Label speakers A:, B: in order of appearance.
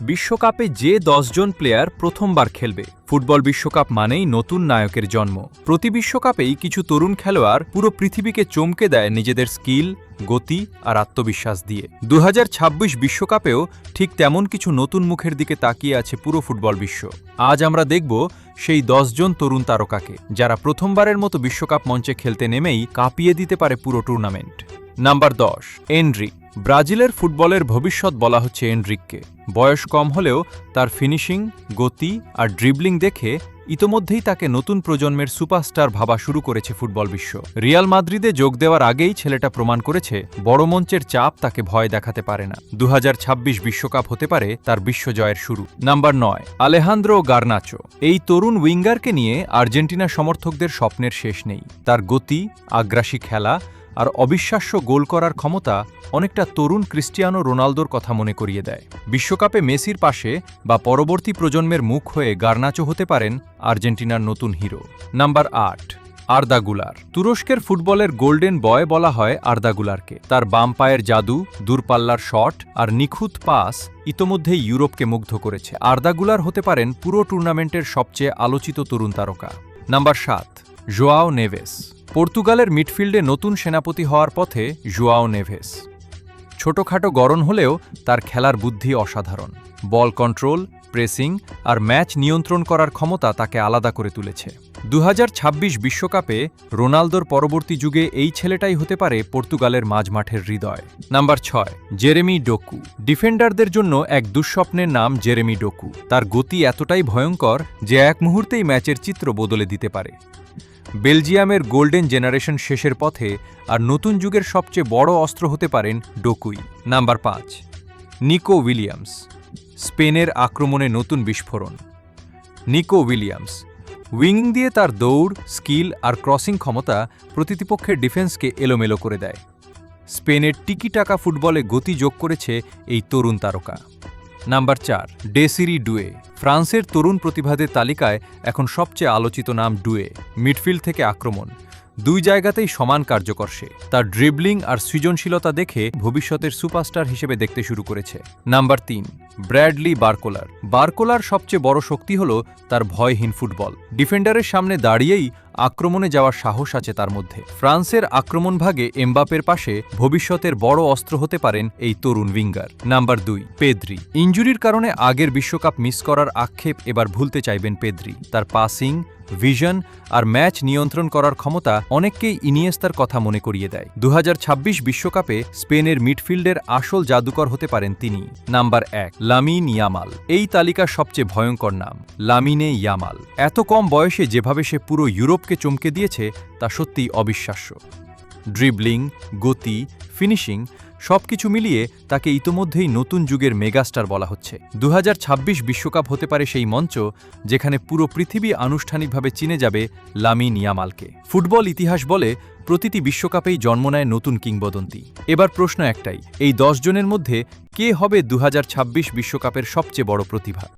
A: বিশ্বকাপে যে ১০ জন প্লেয়ার প্রথমবার খেলবে। ফুটবল বিশ্বকাপ মানেই নতুন নায়কের জন্ম। প্রতি বিশ্বকাপেই কিছু তরুণ খেলোয়াড় পুরো পৃথিবীকে চমকে দেয় নিজেদের স্কিল, গতি আর আত্মবিশ্বাস দিয়ে। ২০২৬ বিশ্বকাপেও ঠিক তেমন কিছু নতুন মুখের দিকে তাকিয়ে আছে পুরো ফুটবল বিশ্ব। আজ আমরা দেখব সেই ১০ জন তরুণ তারকাকে, যারা প্রথমবারের মতো বিশ্বকাপ মঞ্চে খেলতে নেমেই কাঁপিয়ে দিতে পারে পুরো টুর্নামেন্ট। Number ১০, Enrique. ব্রাজিলের ফুটবলের ভবিষ্যৎ বলা হচ্ছে এনরিককে। বয়স কম হলেও তার ফিনিশিং, গতি আর ড্রিবলিং দেখে ইতোমধ্যেই তাকে নতুন প্রজন্মের সুপারস্টার ভাবা শুরু করেছে ফুটবল বিশ্ব। রিয়াল মাদ্রিদে যোগ দেওয়ার আগেই ছেলেটা প্রমাণ করেছে বড় মঞ্চের চাপ তাকে ভয় দেখাতে পারে না। ২০২৬ বিশ্বকাপ হতে পারে তার বিশ্বজয়ের শুরু। Number ৯, Alejandro Garnacho. এই তরুণ উইঙ্গারকে নিয়ে আর্জেন্টিনা সমর্থকদের স্বপ্নের শেষ নেই। তার গতি, আগ্রাসী খেলা আর অবিশ্বাস্য গোল করার ক্ষমতা অনেকটা তরুণ ক্রিস্টিয়ানো রোনালদোর কথা মনে করিয়ে দেয়। বিশ্বকাপে মেসির পাশে বা পরবর্তী প্রজন্মের মুখ হয়ে গার্নাচো হতে পারেন আর্জেন্টিনার নতুন হিরো। নাম্বার ৮, আর্দা গুলার। তুরস্কের ফুটবলের গোল্ডেন বয় বলা হয় আর্দা গুলারকে। তার বাম পায়ের জাদু, দূরপাল্লার শট আর নিখুঁত পাস ইতোমধ্যেই ইউরোপকে মুগ্ধ করেছে। আর্দা গুলার হতে পারেন পুরো টুর্নামেন্টের সবচেয়ে আলোচিত তরুণ তারকা। Number ৭, Joao Neves. পর্তুগালের মিডফিল্ডে নতুন সেনাপতি হওয়ার পথে জোয়াও নেভেস। ছোটখাটো গড়ন হলেও তার খেলার বুদ্ধি অসাধারণ। বল কন্ট্রোল, প্রেসিং আর ম্যাচ নিয়ন্ত্রণ করার ক্ষমতা তাকে আলাদা করে তুলেছে। ২০২৬ বিশ্বকাপে রোনালদোর পরবর্তী যুগে এই ছেলেটাই হতে পারে পর্তুগালের মাঝমাঠের হৃদয়। Number ৬, Jeremy ডোকু। ডিফেন্ডারদের জন্য এক দুঃস্বপ্নের নাম জেরেমি ডোকু। তার গতি এতটাই ভয়ঙ্কর যে এক মুহূর্তেই ম্যাচের চিত্র বদলে দিতে পারে। বেলজিয়ামের গোল্ডেন জেনারেশন শেষের পথে আর নতুন যুগের সবচেয়ে বড় অস্ত্র হতে পারেন ডোকুই। Number ৫, Nico Williams. স্পেনের আক্রমণে নতুন বিস্ফোরণ। নিকো উইলিয়ামস উইং দিয়ে তার দৌড়, স্কিল আর ক্রসিং ক্ষমতা প্রতিপক্ষের ডিফেন্সকে এলোমেলো করে দেয়। স্পেনের টিকি-টাকা ফুটবলে গতি যোগ করেছে এই তরুণ তারকা। Number ৪, Desire Doue. ফ্রান্সের তরুণ প্রতিভাদের তালিকায় এখন সবচেয়ে আলোচিত নাম ডুয়ে। মিডফিল্ড থেকে আক্রমণ দুই জায়গাতেই সমান কার্যকর সে। তার ড্রিবলিং আর সৃজনশীলতা দেখে ভবিষ্যতের সুপারস্টার হিসেবে দেখতে শুরু করেছে। Number ৩, Bradley বারকোলার। বারকোলার সবচেয়ে বড় শক্তি হল তার ভয়হীন ফুটবল। ডিফেন্ডারের সামনে দাঁড়িয়েই আক্রমণে যাওয়ার সাহস আছে তার মধ্যে। ফ্রান্সের আক্রমণভাগে এমবাপের পাশে ভবিষ্যতের বড় অস্ত্র হতে পারেন এই তরুণ উইঙ্গার। Number ২, Pedri. ইনজুরির কারণে আগের বিশ্বকাপ মিস করার আক্ষেপ এবার ভুলতে চাইবেন পেদ্রি। তার পাসিং, ভিশন আর ম্যাচ নিয়ন্ত্রণ করার ক্ষমতা অনেককেই ইনিয়েস্তার কথা মনে করিয়ে দেয়। ২০২৬ বিশ্বকাপে স্পেনের মিডফিল্ডের আসল জাদুকর হতে পারেন তিনি। Number ১, Lamine Yamal. এই তালিকার সবচেয়ে ভয়ঙ্কর নাম লামিনে ইয়ামাল। এত কম বয়সে যেভাবে সে পুরো ইউরোপকে চমকে দিয়েছে তা সত্যিই অবিশ্বাস্য। ড্রিবলিং, গতি, ফিনিশিং সবকিছু মিলিয়ে তাকে ইতোমধ্যেই নতুন যুগের মেগাস্টার বলা হচ্ছে। ২০২৬ বিশ্বকাপ হতে পারে সেই মঞ্চ যেখানে পুরো পৃথিবী আনুষ্ঠানিকভাবে চিনে যাবে লামিন ইয়ামালকে। ফুটবল ইতিহাস বলে প্রতিটি বিশ্বকাপেই জন্ম নেয় নতুন কিংবদন্তি। এবার প্রশ্ন একটাই, এই ১০ জনের মধ্যে কে হবে ২০২৬ বিশ্বকাপের সবচেয়ে বড় প্রতিভা?